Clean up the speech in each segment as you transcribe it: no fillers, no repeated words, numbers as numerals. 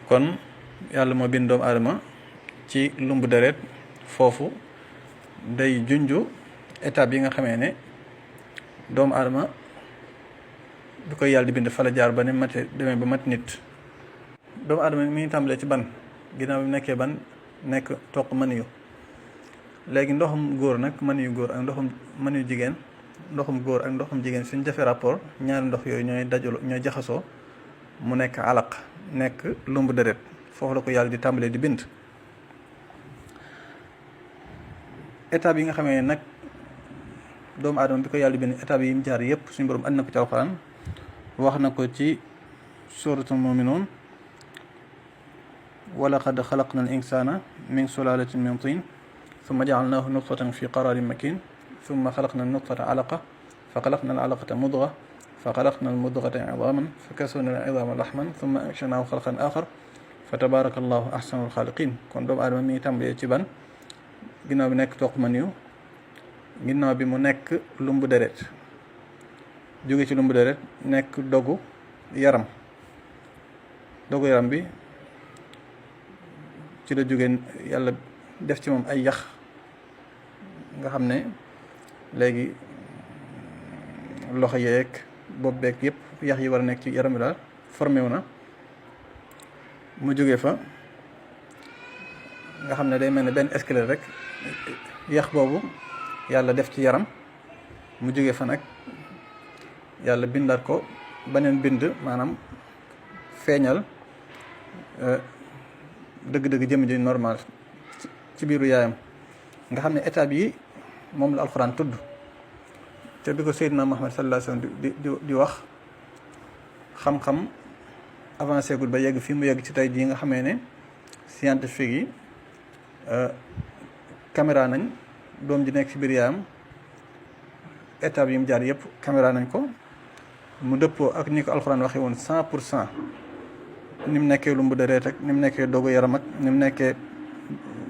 kon yàlla moo bind doomu aadama ci lumb deret foofu day junju étape yi nga xamee ne doomu aadama bi koy yàlla di bind fa la jaar ba ne mate demee ba mat nit. doomu aadama mi ngi tàmbalee ci ban ginnaaw bi nekkee ban nekk toq maniyu léegi ndoxum góor nag maniyu góor ak ndoxum maniyu jigéen ndoxum góor ak ndoxum jigéen suñ defee rapport ñaari ndox yooyu ñooy dajaloo ñooy jaxasoo mu nekk alaq nekk lumb deret foofu la ko yàlla di tàmbalee di bind. étape yi nga xamee nag doomu aadama bi ko yàlla di bind étape yi mu jaar yëpp suñu borom andi na ko ci alxuraan wax na ko ci suuratul mu'minuun wa laqad xalaqna al insana min sulalatin min tin summa ja'alnahu nutfatan fi qararin makin summa xalaqna nutfata alaqa fa xalaqna al alaqata mudga fa xalaqna al mudgata idaman fa kasawna al idama laxman summa ansha'nahu xalqan axar fa tabaraka allahu ahsanul xaaliqin. kon doomu aadama mi ngi tàmbalee ci ban ginnaaw bi nekk toq maniyu ginnaaw bi mu nekk lumbu deret jóge ci lumbu deret nekk dogu yaram bi ci la jóge yàlla def ci moom ay yax nga xam ne léegi loxo yeeg bopp beeg yëpp yax yi war a nekk ci yaram bi daal formé wu na mu jóge fa nga xam ne day mel ne benn squelette rek yax boobu yàlla def ci yaram mu jóge fa nag yàlla bindaat ko beneen bind maanaam feeñal dëgg-dëgg jëm ji normal ci biiru yaayam nga xam ne étape yi moom la alxuraan tudd te bi ko Seydina Muhammad sallallahu alayhi wasallam di wax xam-xam avancé gul ba yegg fii mu yegg ci tey jii nga xamee ne scientifique yi caméra nañ doom ji nekk ci biir yaayam étape yi mu jaar yëpp caméra nañ ko mu dëppoo ak ni ko alxuraan waxee woon 100% ni mu nekkee lumbu deret ak ni mu nekkee dogu yaram ak ni mu nekkee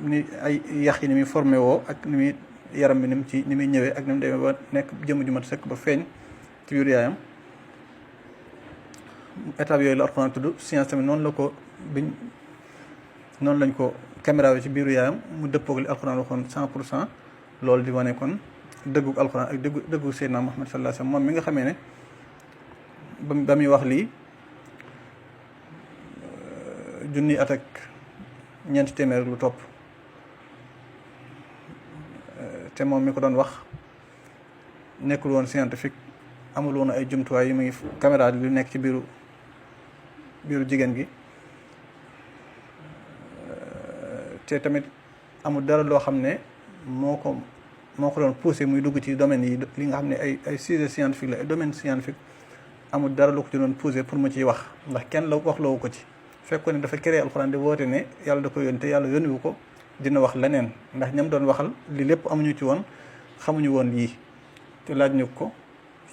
ni ay yax yi ni muy formé woo ak ni muy yaram bi ni muy ñëwee ak ni mu demee ba nekk jëmm ju mat sëkk ba feeñ ci biir yaayam étape yooyu la alxuraan tudd. science tamit noonu lañ ko caméra bi ci biiru yaayam mu dëppoog li alxuraan waxoon 100% loolu di wane kon dëggug alxuraan ak dëggug Seydina Muhammad sallallahu alayhi wasallam moom mi nga xamee ne ba muy wax lii junni at ak ñeenti téeméer lu topp te moom mi ko doon wax nekkul woon scientifique amul woon ay jumtuwaay yi mu ngi caméra lu nekk ci biiru jigéen gi te tamit amul dara loo xam ne moo ko doon poussé muy dugg ci domaine yi li nga xam ne ay sujet scientifique la ay domaine scientifique amul dara lu ko ci doon poussé pour mu ciy wax ndax kenn la wax loowu ko ci fekkoon ne dafa créé alxuraan di woote ne yàlla da ko yónni te yàlla yónniwu ko dina wax leneen ndax ñam doon waxal li lépp amuñu ci woon xamuñu woon yii te laaj ñu ko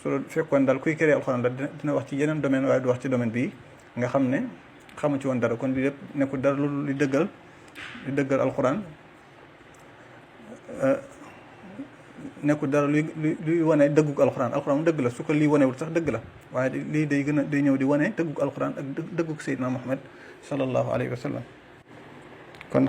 su fekkoon daal kuy créé alxuraan la dina wax ci yeneen domaine waaye du wax ci domaine bii nga xam ne xamu ci woon dara kon li lépp nekkul dara lu li dëggal alxuraan nekkul dara luy wane dëggug alxuraan alxuraan dëgg la su ko lii wanewul sax dëgg la waaye lii day ñëw di wane dëggug alxuraan ak dëggug Seydina Muhammad sallallahu alayhi wa sallam kon